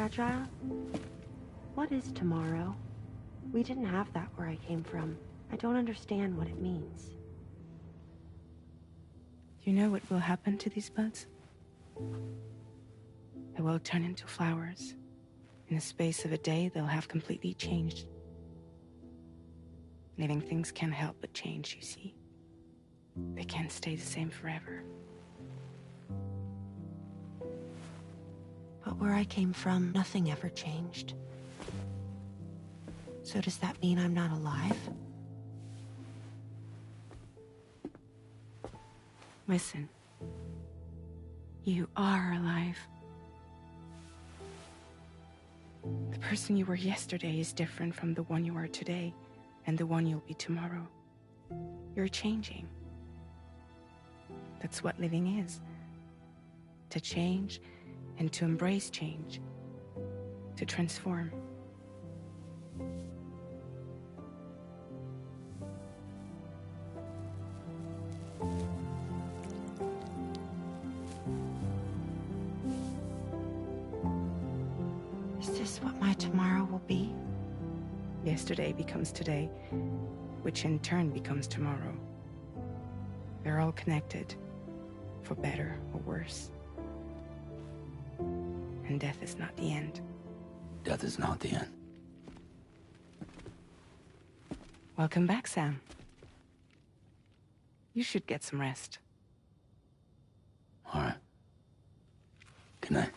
fragile? What is tomorrow? We didn't have that where I came from. I don't understand what it means. You know what will happen to these buds? They will turn into flowers. In the space of a day, they'll have completely changed. Living things can't help but change, you see. They can't stay the same forever. But where I came from, nothing ever changed. So does that mean I'm not alive? Listen. You are alive. The person you were yesterday is different from the one you are today, and the one you'll be tomorrow. You're changing. That's what living is. To change and to embrace change. To transform. Is this what my tomorrow will be? Yesterday becomes today, which in turn becomes tomorrow. They're all connected, for better or worse. And death is not the end. Death is not the end. Welcome back, Sam. You should get some rest. All right. Good night.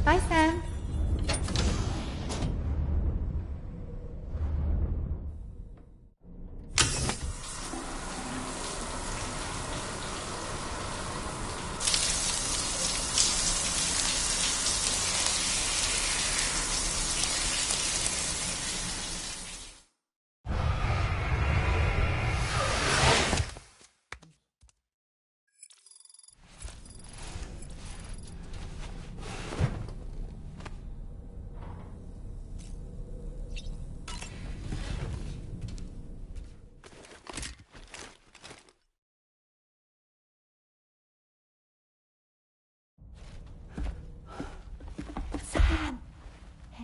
Bye, Sam.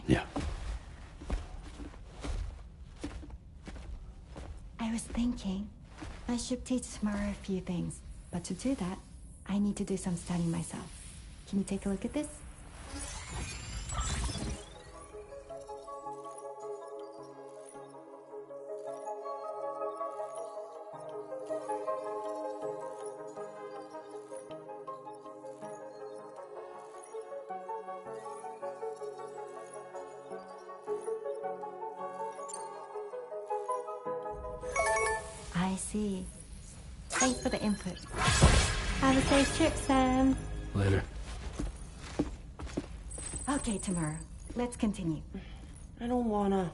Yeah. I was thinking I should teach Samara a few things, but to do that, I need to do some studying myself. Can you take a look at this? I see. Thanks for the input. Have a safe trip, Sam. Later. Okay, Tamara. Let's continue. I don't wanna.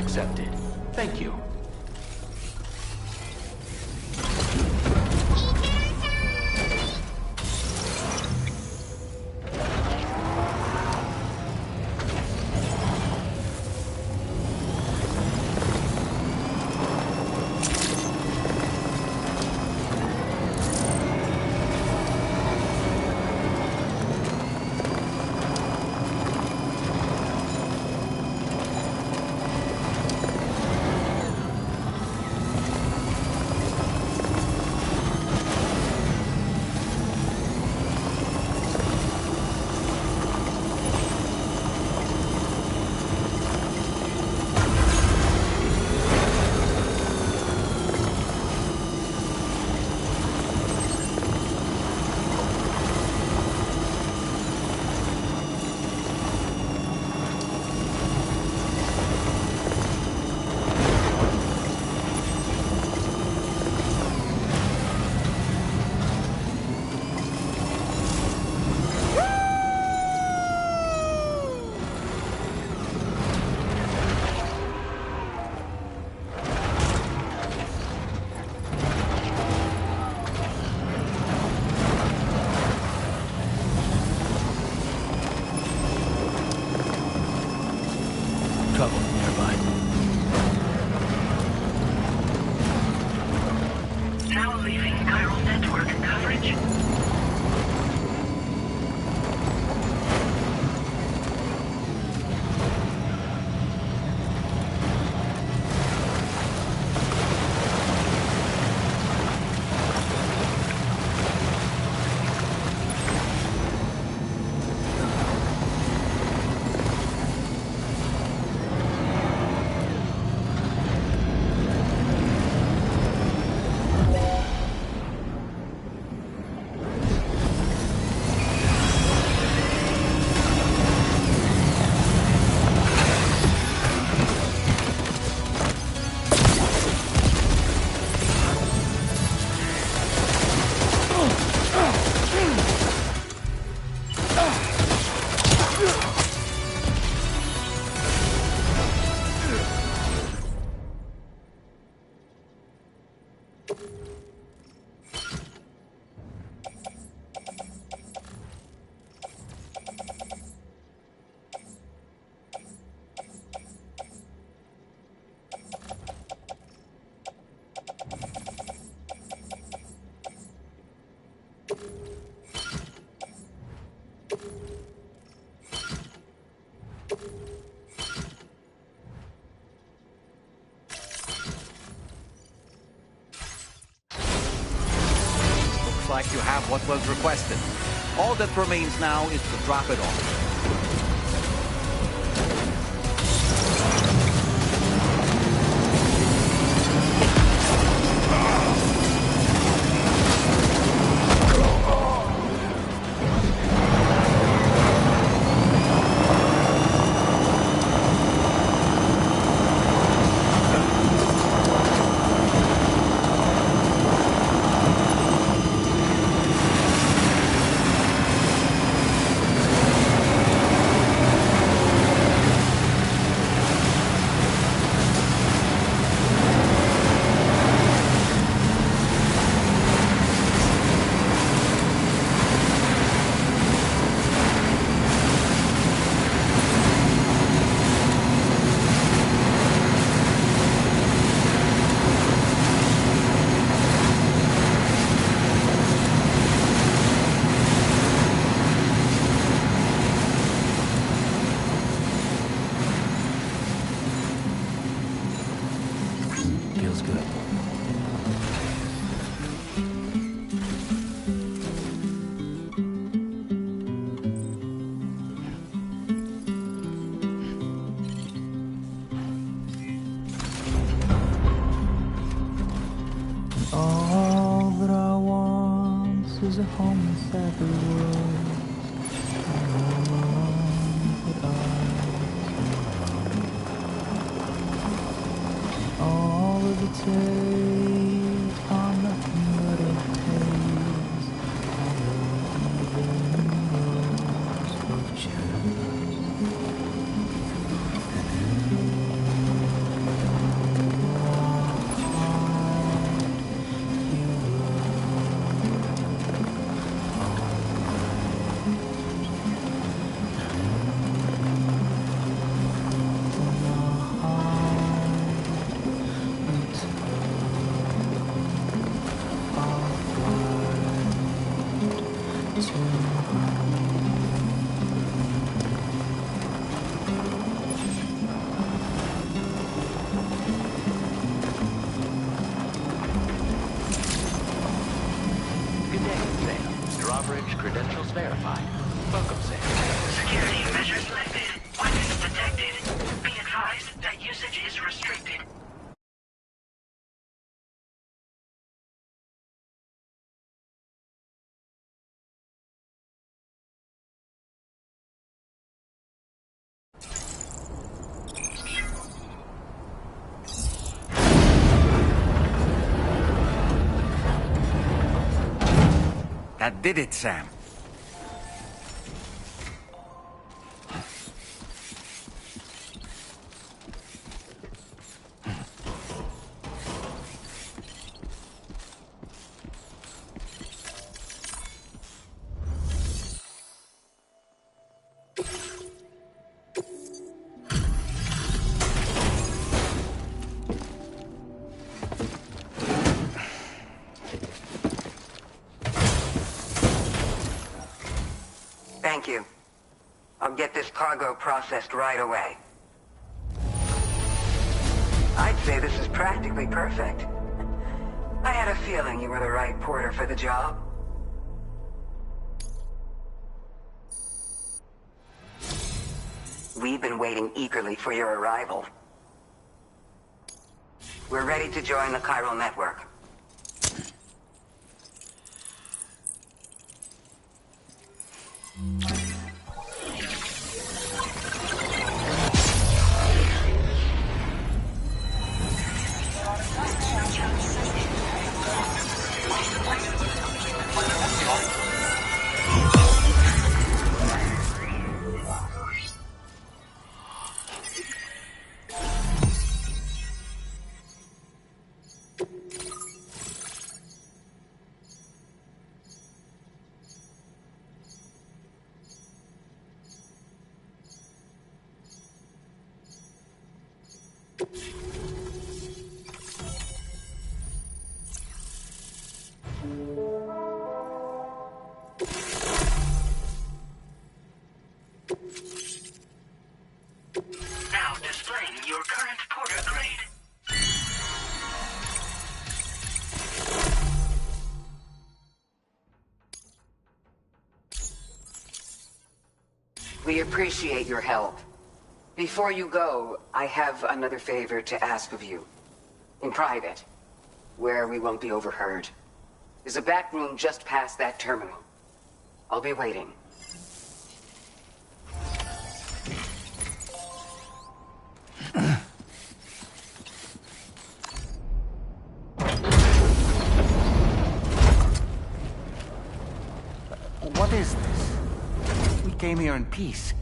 accepted. Thank you. Trouble nearby. Now leaving chiral network coverage. Looks like you have what was requested. All that remains now is to drop it off. Feels good. All that I want is a home inside the world. All of the days are nothing but a haze. All of Good day, Sam. Drawbridge credentials verified. Welcome, Sam. Security measures lifted. Weapons detected. Be advised that usage is restricted. That did it, Sam. Thank you. I'll get this cargo processed right away. I'd say this is practically perfect. I had a feeling you were the right porter for the job. We've been waiting eagerly for your arrival. We're ready to join the chiral network. Now displaying your current porter grade. We appreciate your help. Before you go, I have another favor to ask of you. In private, where we won't be overheard. There's a back room just past that terminal. I'll be waiting. What is this? We came here in peace.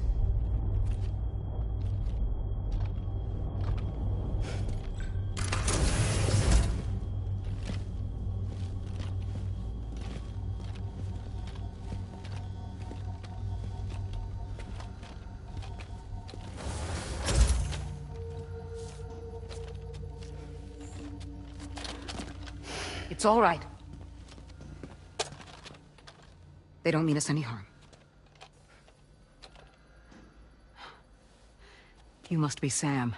It's all right. They don't mean us any harm. You must be Sam.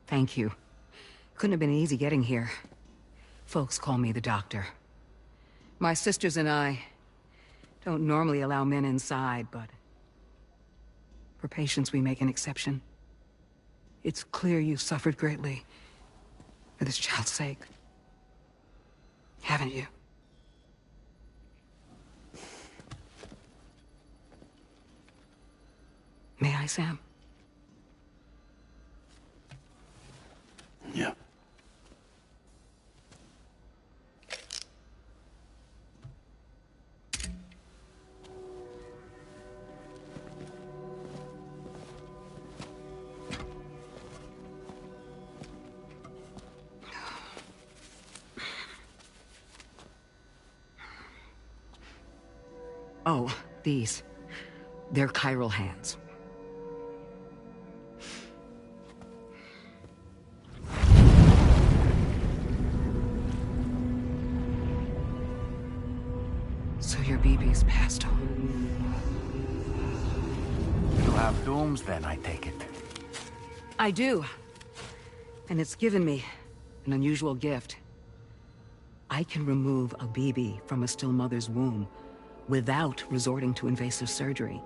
Thank you. Couldn't have been easy getting here. Folks call me the doctor. My sisters and I don't normally allow men inside, but for patients we make an exception. It's clear you've suffered greatly for this child's sake. Haven't you? May I, Sam? Yeah. Oh, these. They're chiral hands. BB's passed on. You have dooms then, I take it. I do. And it's given me an unusual gift. I can remove a BB from a still mother's womb without resorting to invasive surgery,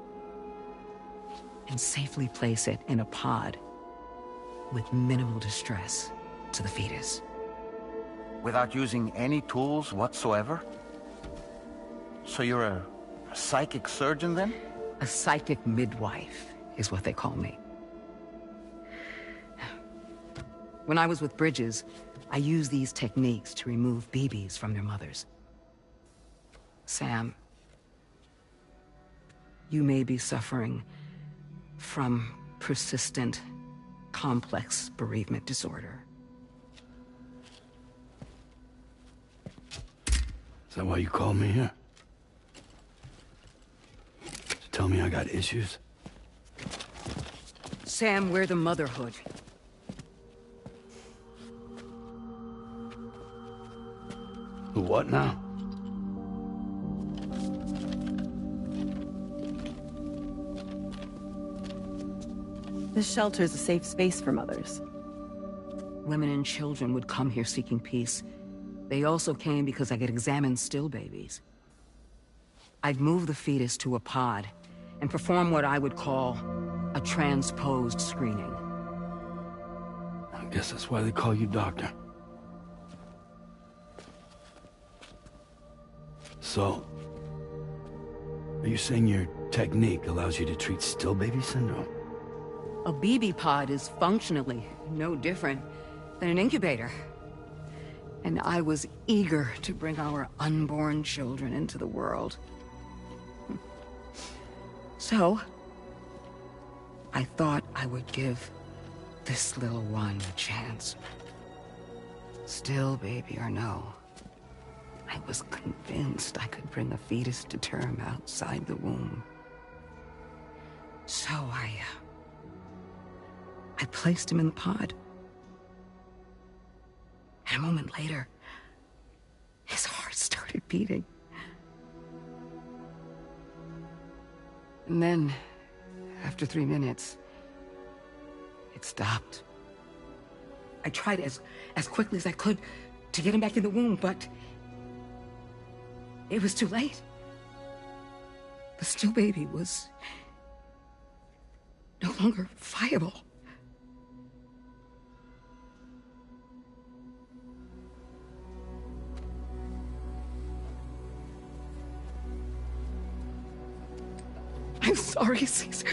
and safely place it in a pod with minimal distress to the fetus. Without using any tools whatsoever? So you're a psychic surgeon then? A psychic midwife is what they call me. When I was with Bridges, I used these techniques to remove BBs from their mothers. Sam, you may be suffering from persistent, complex bereavement disorder. Is that why you called me here? To tell me I got issues? Sam, we're the motherhood. The what now? This shelter is a safe space for mothers. Women and children would come here seeking peace. They also came because I could examine still babies. I'd move the fetus to a pod and perform what I would call a transposed screening. I guess that's why they call you doctor. So, are you saying your technique allows you to treat still baby syndrome? A BB pod is functionally no different than an incubator. And I was eager to bring our unborn children into the world. So, I thought I would give this little one a chance. Still baby or no, I was convinced I could bring a fetus to term outside the womb. So I placed him in the pod. And a moment later, his heart started beating. And then, after 3 minutes, it stopped. I tried as quickly as I could to get him back in the womb, but it was too late. The still baby was no longer viable. I'm sorry, Caesar.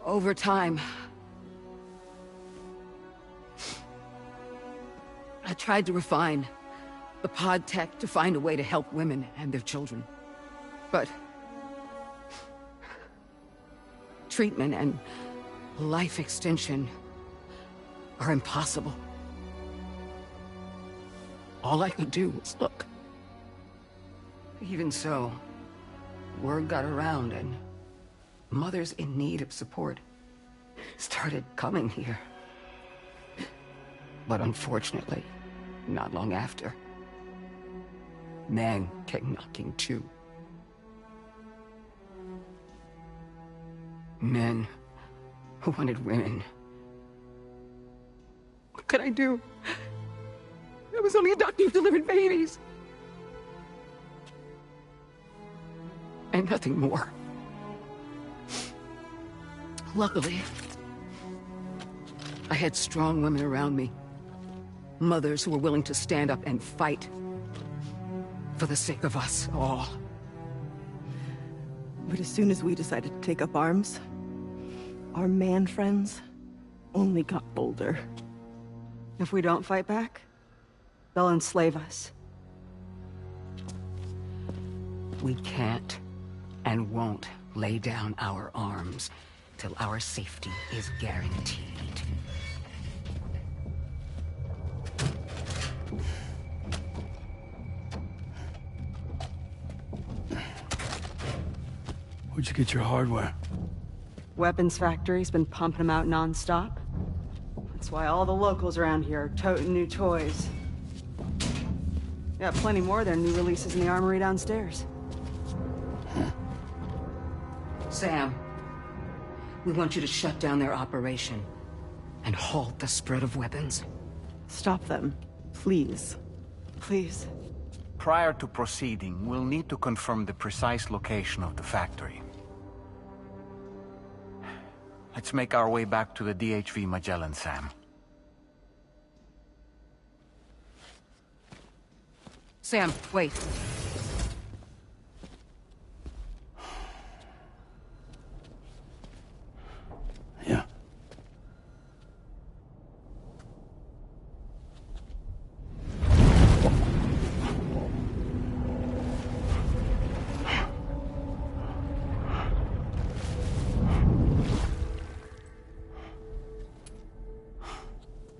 Over time, I tried to refine the pod tech to find a way to help women and their children. But treatment and life extension are impossible. All I could do was look. Even so, word got around and mothers in need of support started coming here. But unfortunately, not long after, men came knocking too. Men who wanted women. What could I do? I was only a doctor who delivered babies. And nothing more. Luckily, I had strong women around me. Mothers who were willing to stand up and fight for the sake of us all. But as soon as we decided to take up arms, our man friends only got bolder. If we don't fight back, they'll enslave us. We can't and won't lay down our arms till our safety is guaranteed. Where'd you get your hardware? Weapons factory's been pumping them out non-stop. That's why all the locals around here are toting new toys. Got plenty more of their new releases in the armory downstairs. Sam, we want you to shut down their operation and halt the spread of weapons. Stop them. Please. Please. Prior to proceeding, we'll need to confirm the precise location of the factory. Let's make our way back to the DHV Magellan, Sam. Sam, wait. Yeah.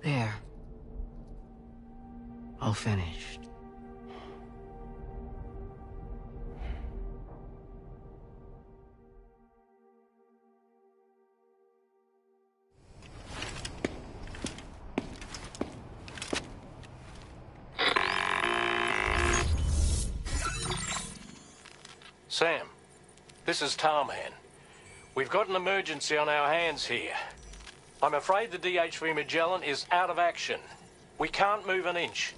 There. All finished. Sam, this is Tarman. We've got an emergency on our hands here. I'm afraid the DHV Magellan is out of action. We can't move an inch.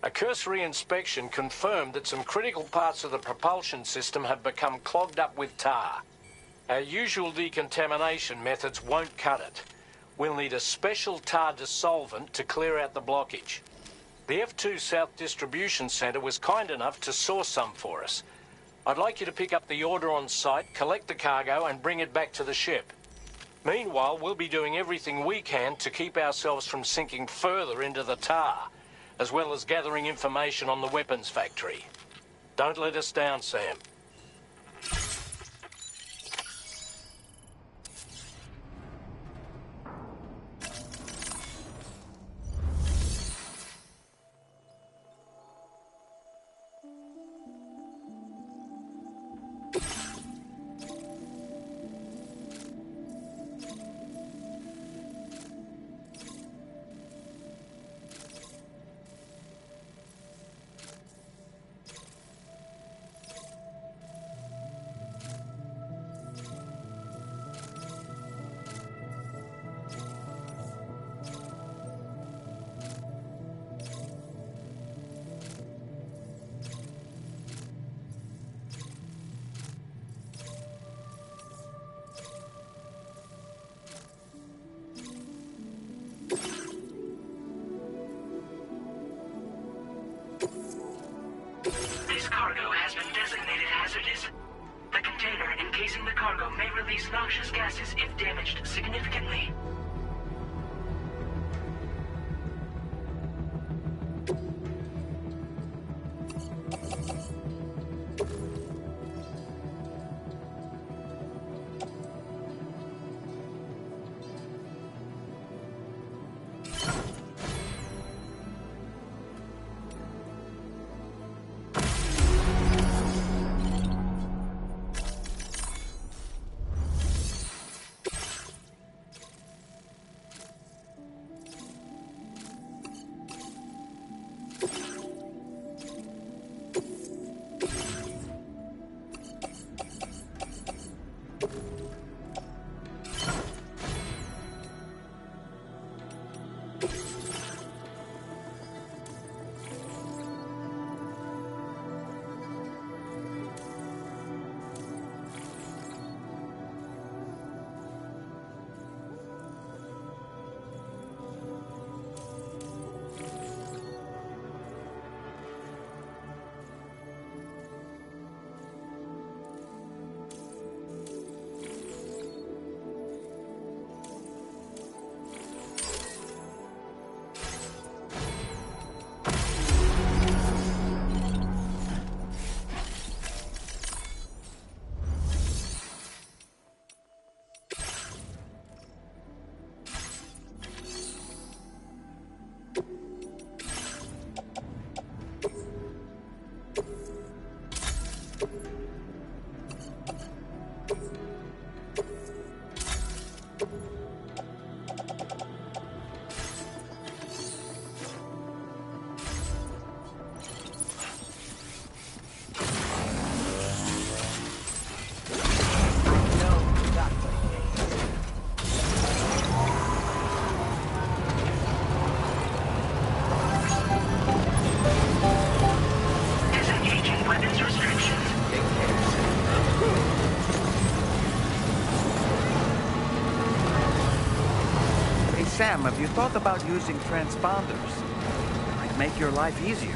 A cursory inspection confirmed that some critical parts of the propulsion system have become clogged up with tar. Our usual decontamination methods won't cut it. We'll need a special tar dissolvent to clear out the blockage. The F2 South Distribution Centre was kind enough to source some for us. I'd like you to pick up the order on site, collect the cargo, and bring it back to the ship. Meanwhile, we'll be doing everything we can to keep ourselves from sinking further into the tar, as well as gathering information on the weapons factory. Don't let us down, Sam. This cargo has been designated hazardous. The container encasing the cargo may release noxious gases if damaged significantly. Sam, have you thought about using transponders? It might make your life easier.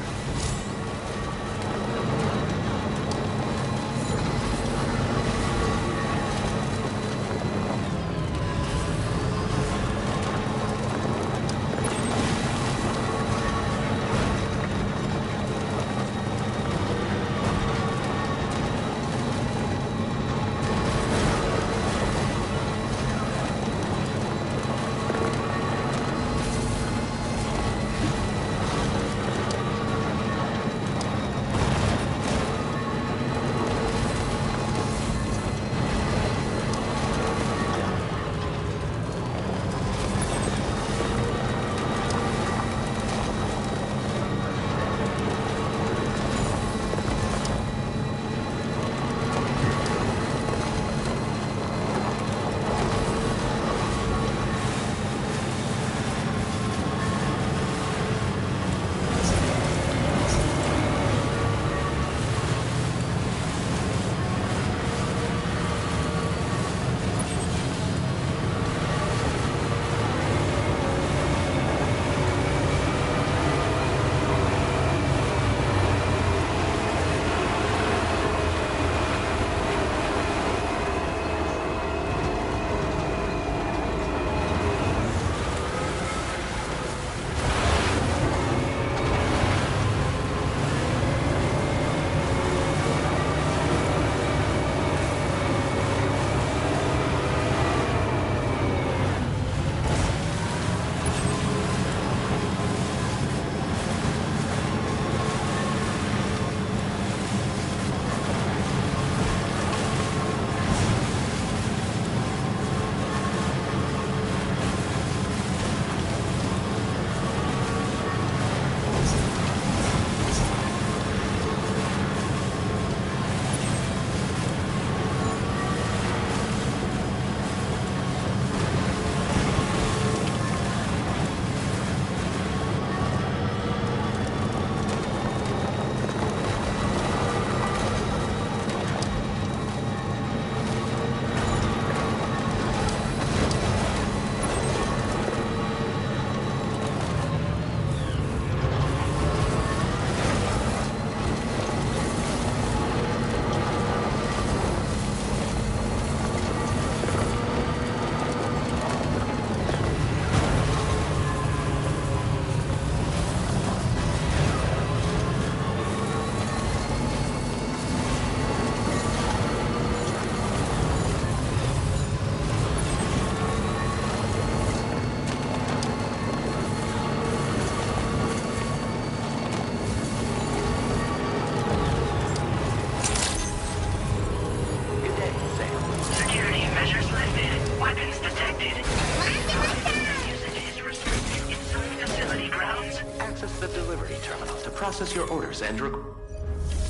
Process your orders and Now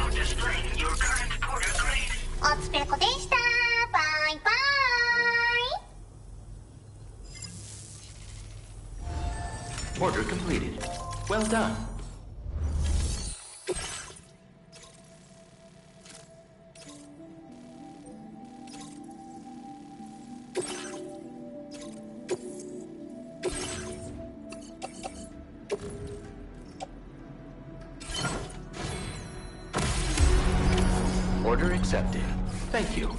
displaying your current porter grade. おつぺこでした。バイバイ。Order completed. Well done. Order accepted. Thank you.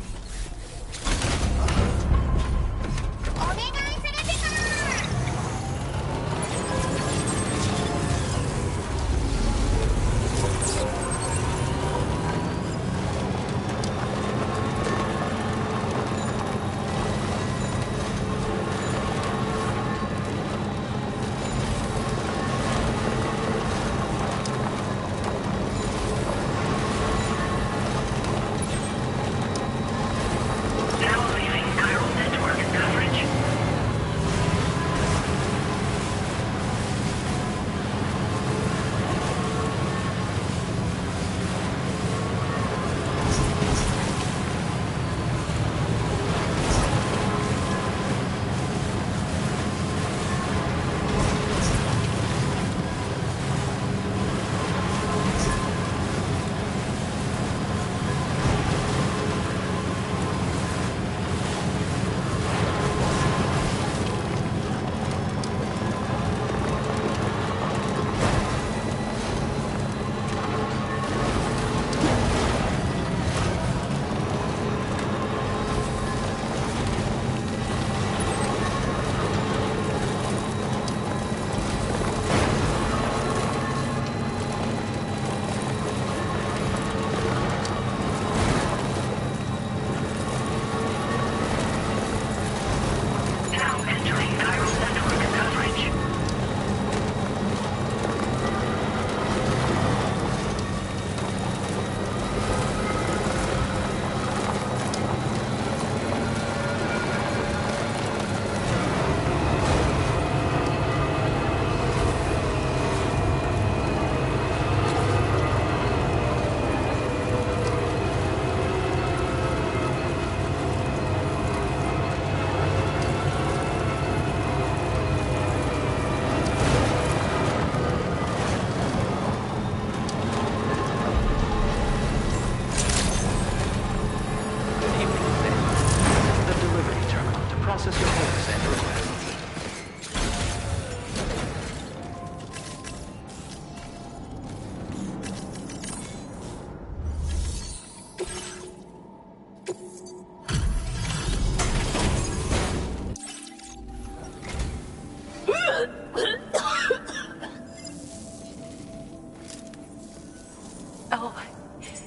Oh,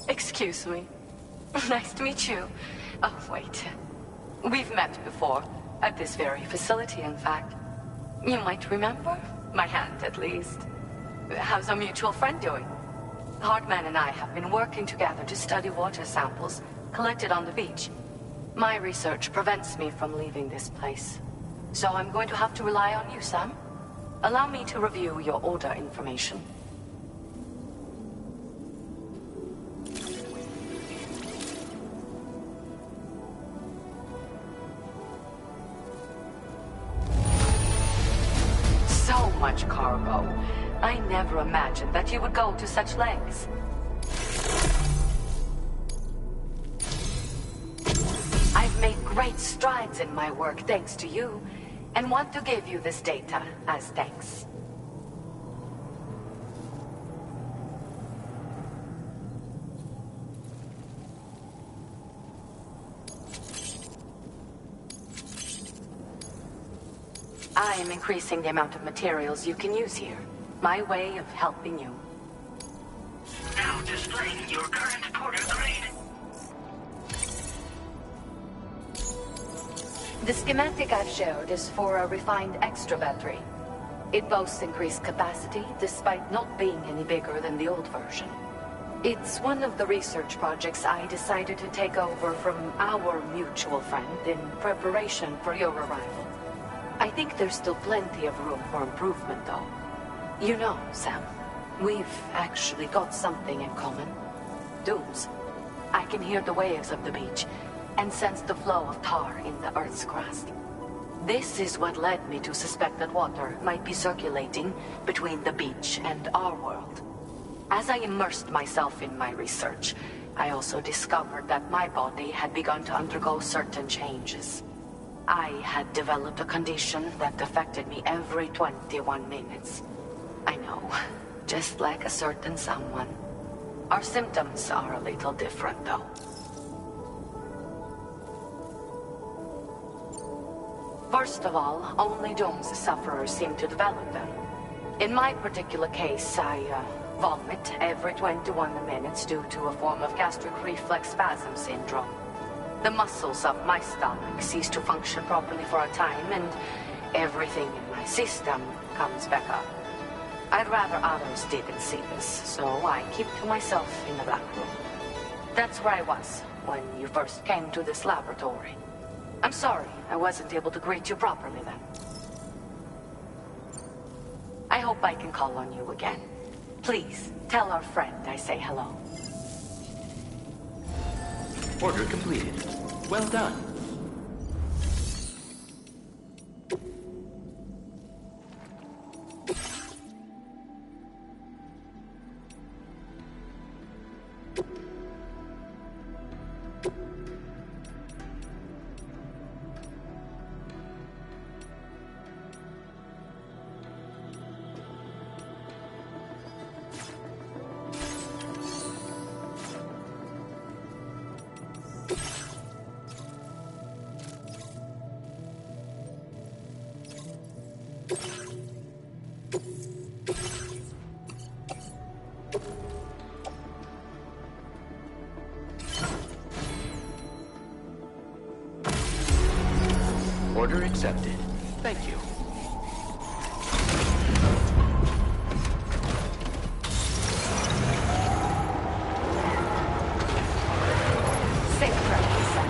excuse me. Nice to meet you. Oh, wait. We've met before. At this very facility, in fact. You might remember? My hand, at least. How's our mutual friend doing? Hardman and I have been working together to study water samples collected on the beach. My research prevents me from leaving this place. So I'm going to have to rely on you, Sam. Allow me to review your order information. So much cargo. I never imagined that you would go to such lengths. I've made great strides in my work thanks to you, and want to give you this data as thanks. I am increasing the amount of materials you can use here. My way of helping you. Now displaying your current porter grade. The schematic I've showed is for a refined extra battery. It boasts increased capacity, despite not being any bigger than the old version. It's one of the research projects I decided to take over from our mutual friend in preparation for your arrival. I think there's still plenty of room for improvement, though. You know, Sam, we've actually got something in common. Dunes. I can hear the waves of the beach, and sense the flow of tar in the Earth's crust. This is what led me to suspect that water might be circulating between the beach and our world. As I immersed myself in my research, I also discovered that my body had begun to undergo certain changes. I had developed a condition that affected me every 21 minutes. I know, just like a certain someone. Our symptoms are a little different, though. First of all, only Doom's sufferers seem to develop them. In my particular case, I vomit every 21 minutes due to a form of gastric reflex spasm syndrome. The muscles of my stomach cease to function properly for a time, and everything in my system comes back up. I'd rather others didn't see this, so I keep to myself in the back room. That's where I was when you first came to this laboratory. I'm sorry I wasn't able to greet you properly then. I hope I can call on you again. Please, tell our friend I say hello. Order completed. Well done. Order accepted. Thank you. Safe practice, Sam.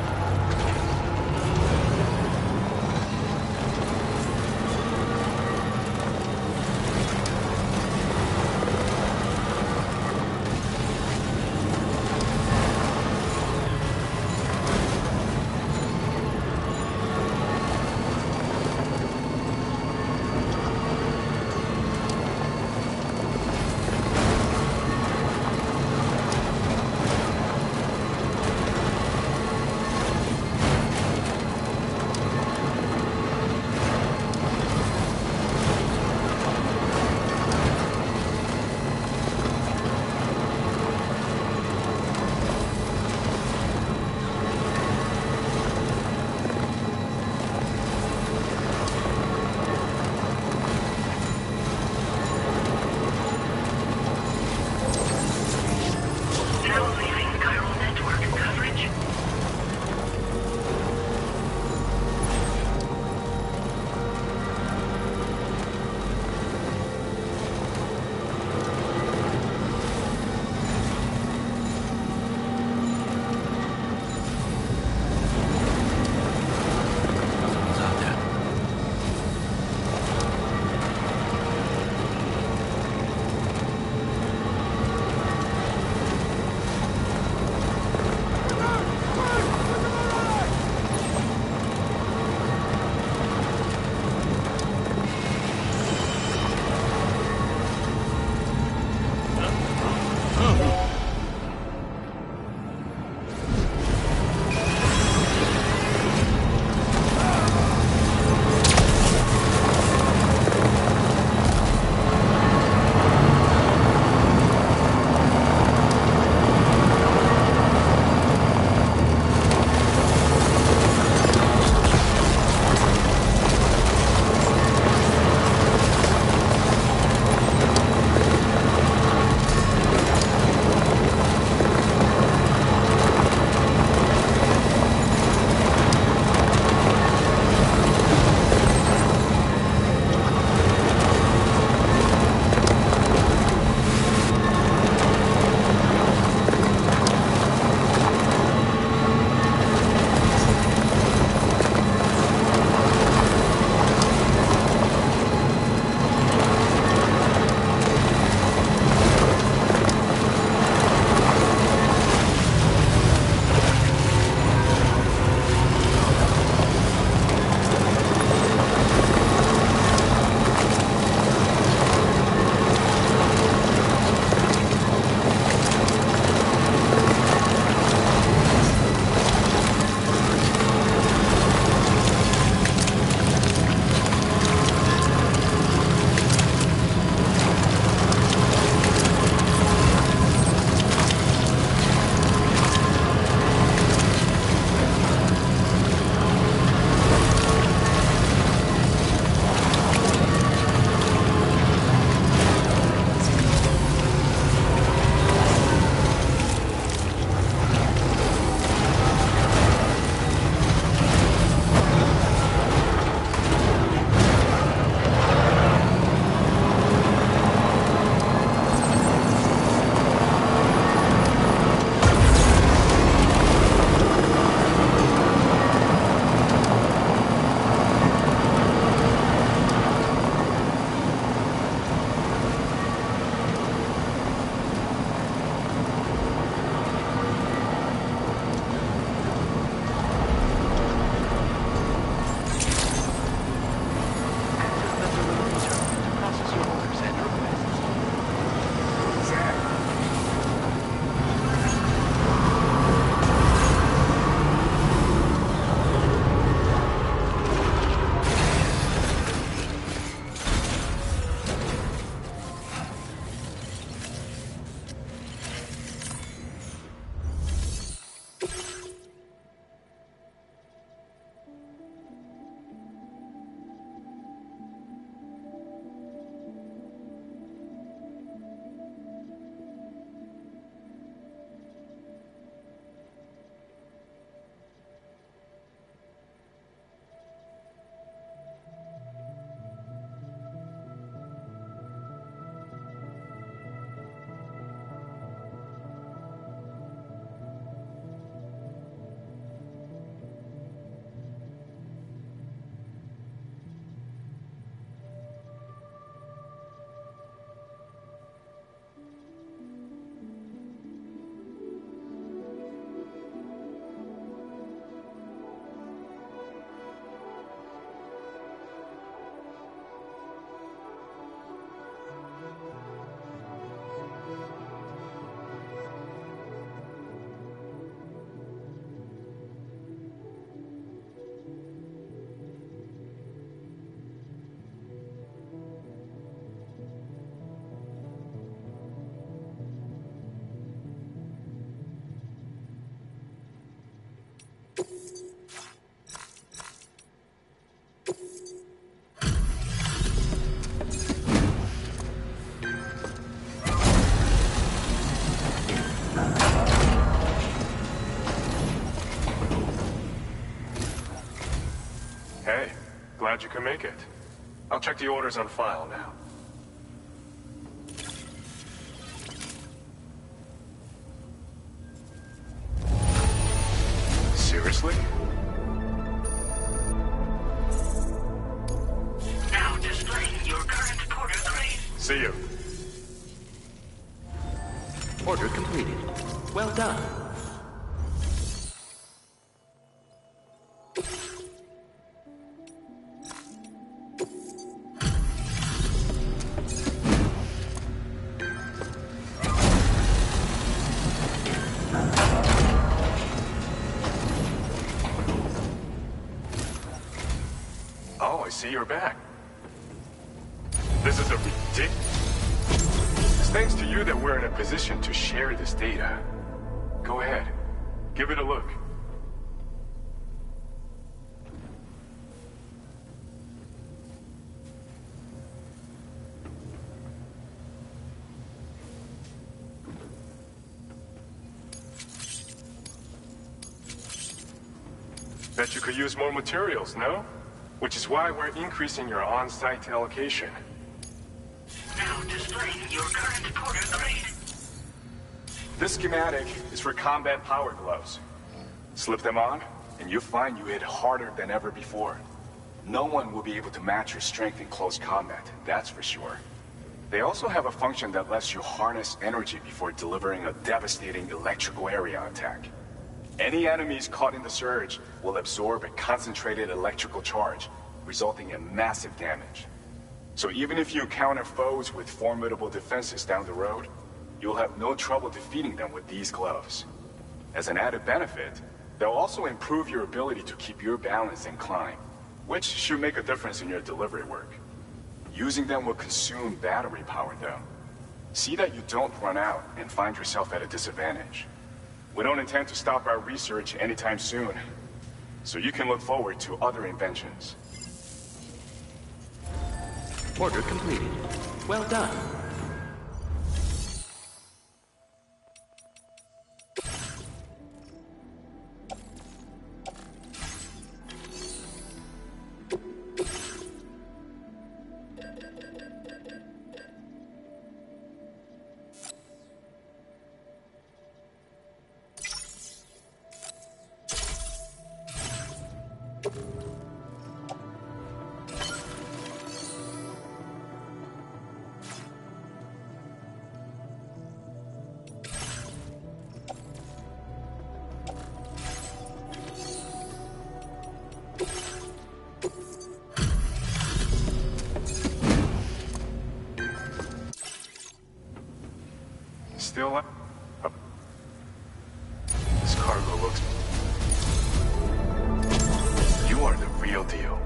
glad you could make it. I'll check the orders on file now. Seriously? Now displaying your current Porter grade. See you. Order completed. Well done. Oh, I see you're back. This is a It's thanks to you that we're in a position to share this data. Go ahead. Give it a look. Bet you could use more materials, no? Which is why we're increasing your on-site allocation. Now displaying your current Porter grade. This schematic is for combat power gloves. Slip them on, and you'll find you hit harder than ever before. No one will be able to match your strength in close combat, that's for sure. They also have a function that lets you harness energy before delivering a devastating electrical area attack. Any enemies caught in the surge will absorb a concentrated electrical charge, resulting in massive damage. So even if you encounter foes with formidable defenses down the road, you'll have no trouble defeating them with these gloves. As an added benefit, they'll also improve your ability to keep your balance and climb, which should make a difference in your delivery work. Using them will consume battery power though. See that you don't run out and find yourself at a disadvantage. We don't intend to stop our research anytime soon, so you can look forward to other inventions. Order completed. Well done. Still up? This cargo looks... You are the real deal.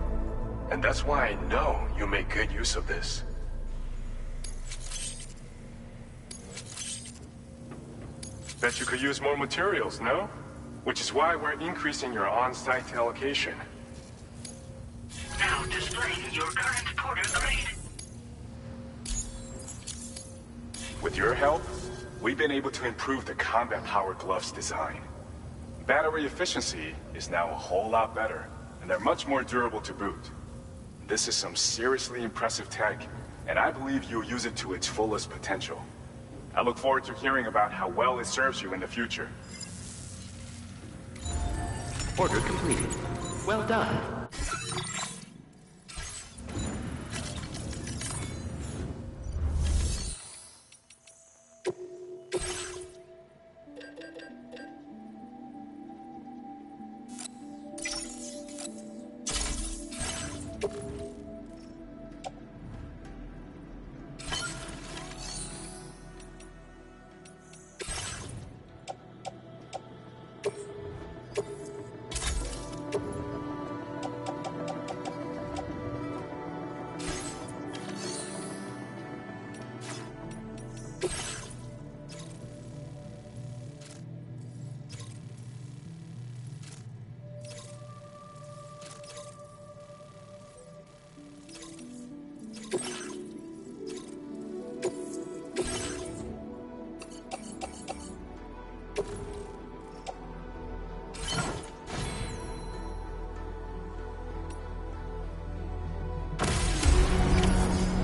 And that's why I know you'll make good use of this. Bet you could use more materials, no? Which is why we're increasing your on-site allocation. Now displaying your current Porter grade. With your help, we've been able to improve the combat power gloves design. Battery efficiency is now a whole lot better, and they're much more durable to boot. This is some seriously impressive tech, and I believe you'll use it to its fullest potential. I look forward to hearing about how well it serves you in the future. Order completed. Well done.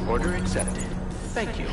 Order accepted. Thank you.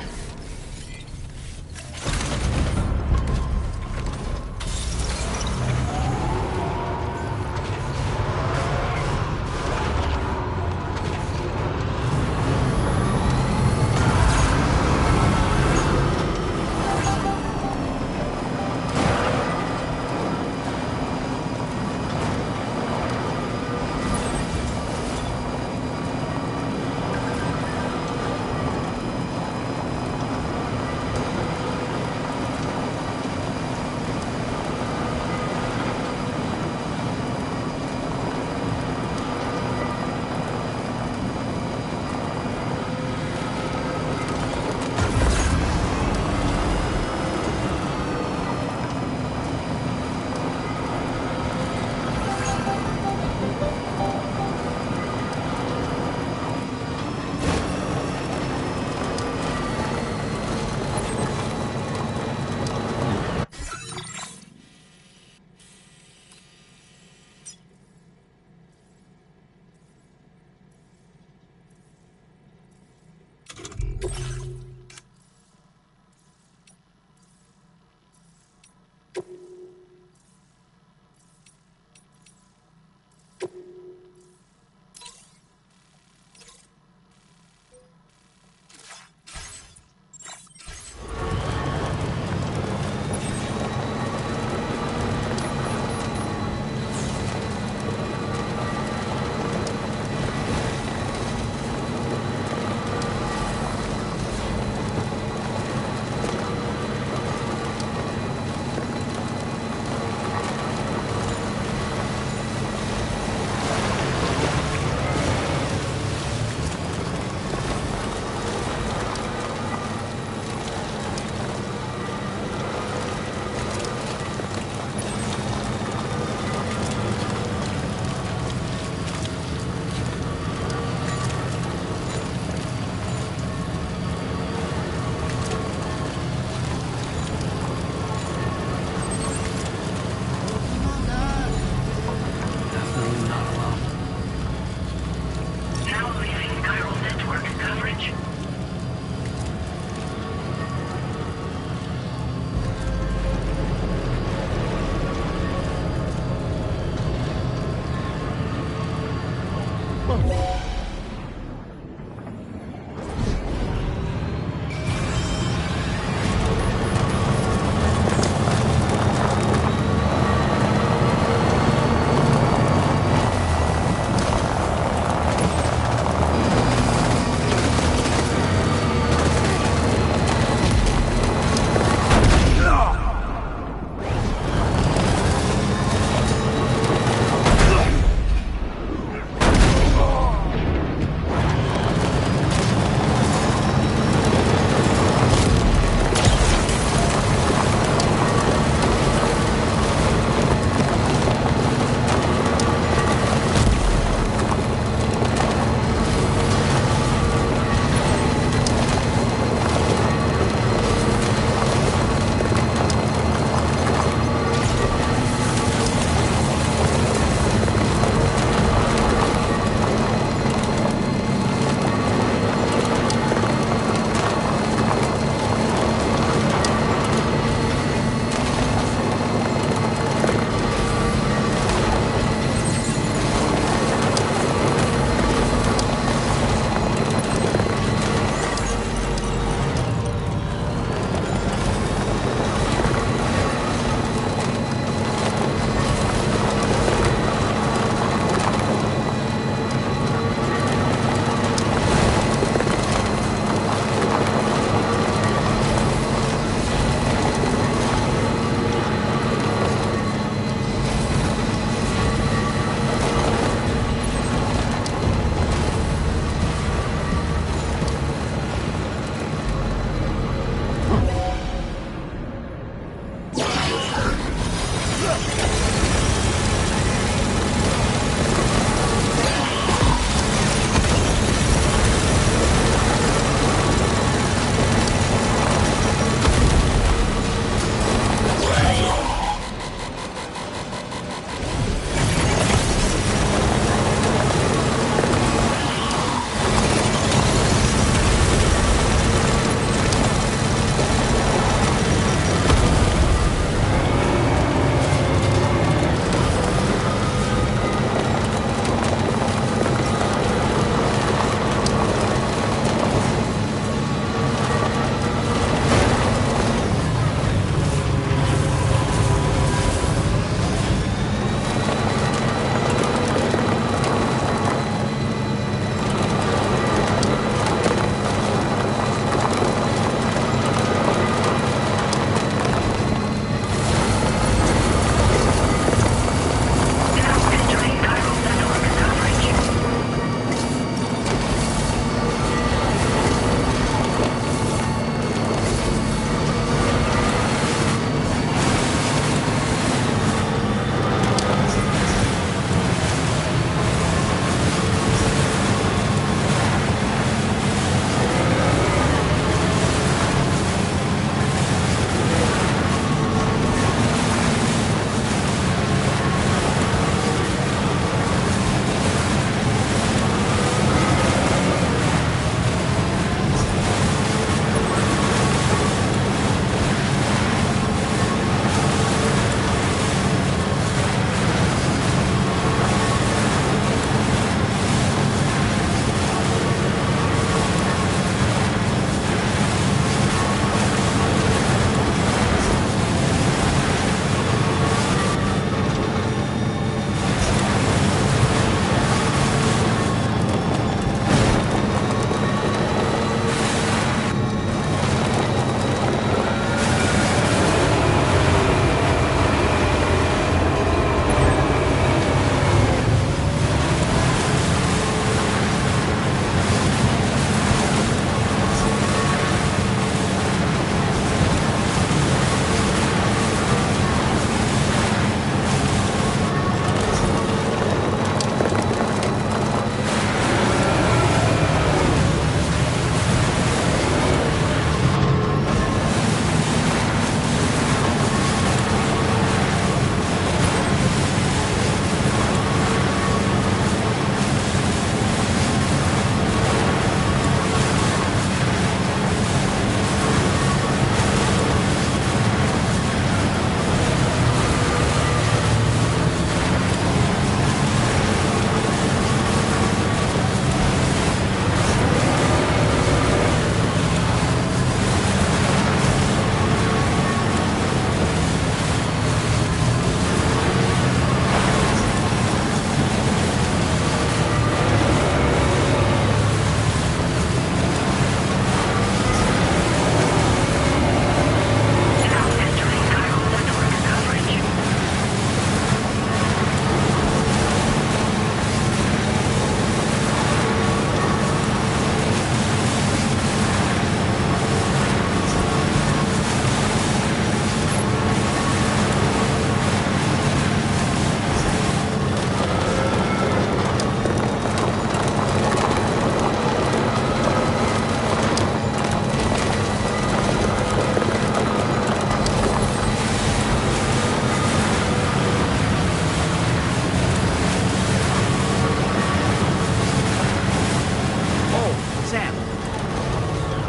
Sam,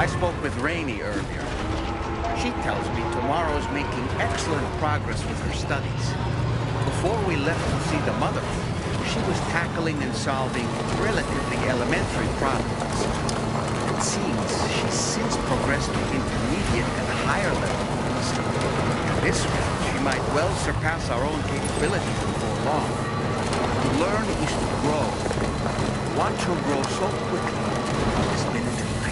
I spoke with Rainey earlier. She tells me Tomorrow's making excellent progress with her studies. Before we left to see the mother, she was tackling and solving relatively elementary problems. It seems she's since progressed to intermediate and higher levels. And this way, she might well surpass our own capabilities before long. To learn is to grow. Watch her grow so quickly from this minute to night.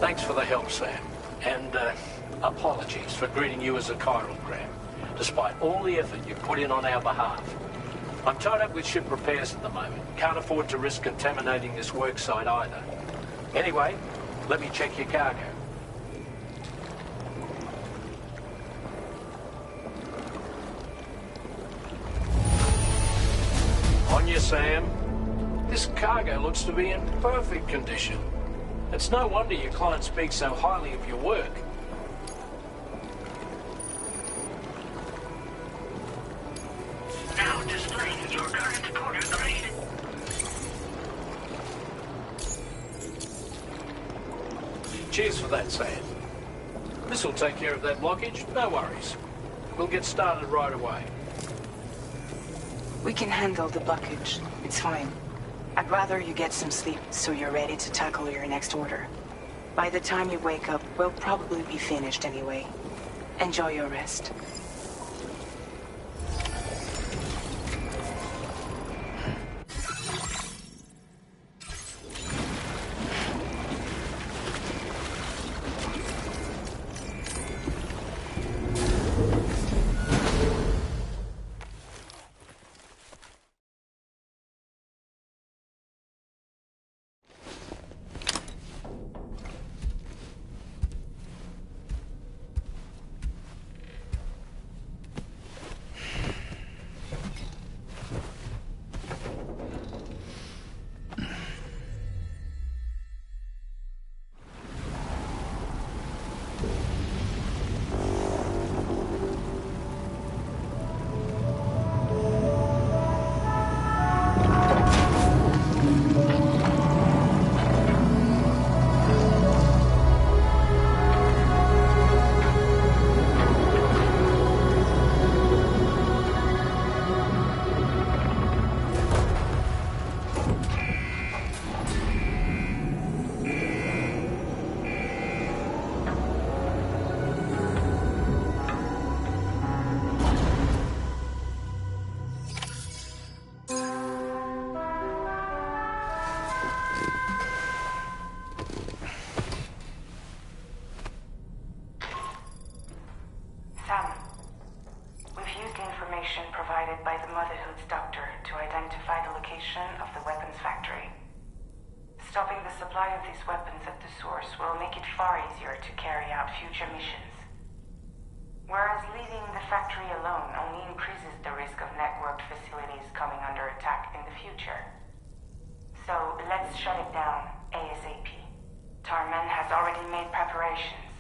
Thanks for the help, Sam. And, apologies for greeting you as a chiral gram, despite all the effort you put in on our behalf. I'm tied up with ship repairs at the moment. Can't afford to risk contaminating this work site either. Anyway, let me check your cargo. On you, Sam. This cargo looks to be in perfect condition. It's no wonder your client speaks so highly of your work. Now displaying your current quarter grade. Cheers for that, Sam. This'll take care of that blockage, no worries. We'll get started right away. We can handle the blockage. It's fine. I'd rather you get some sleep so you're ready to tackle your next order. By the time you wake up, we'll probably be finished anyway. Enjoy your rest. provided by the Motherhood's doctor to identify the location of the weapons factory. Stopping the supply of these weapons at the source will make it far easier to carry out future missions. Whereas leaving the factory alone only increases the risk of networked facilities coming under attack in the future. So let's shut it down ASAP. Tarman has already made preparations.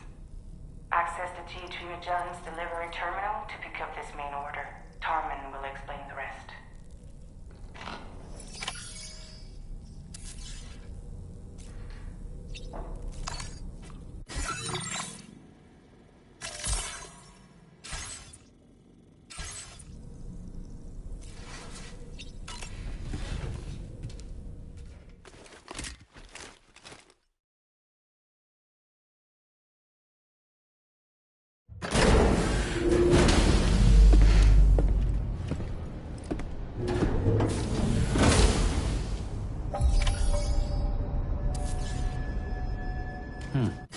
Access the T3 Magellan's delivery terminal to pick up this main order. Tarman will explain the rest. Hmm.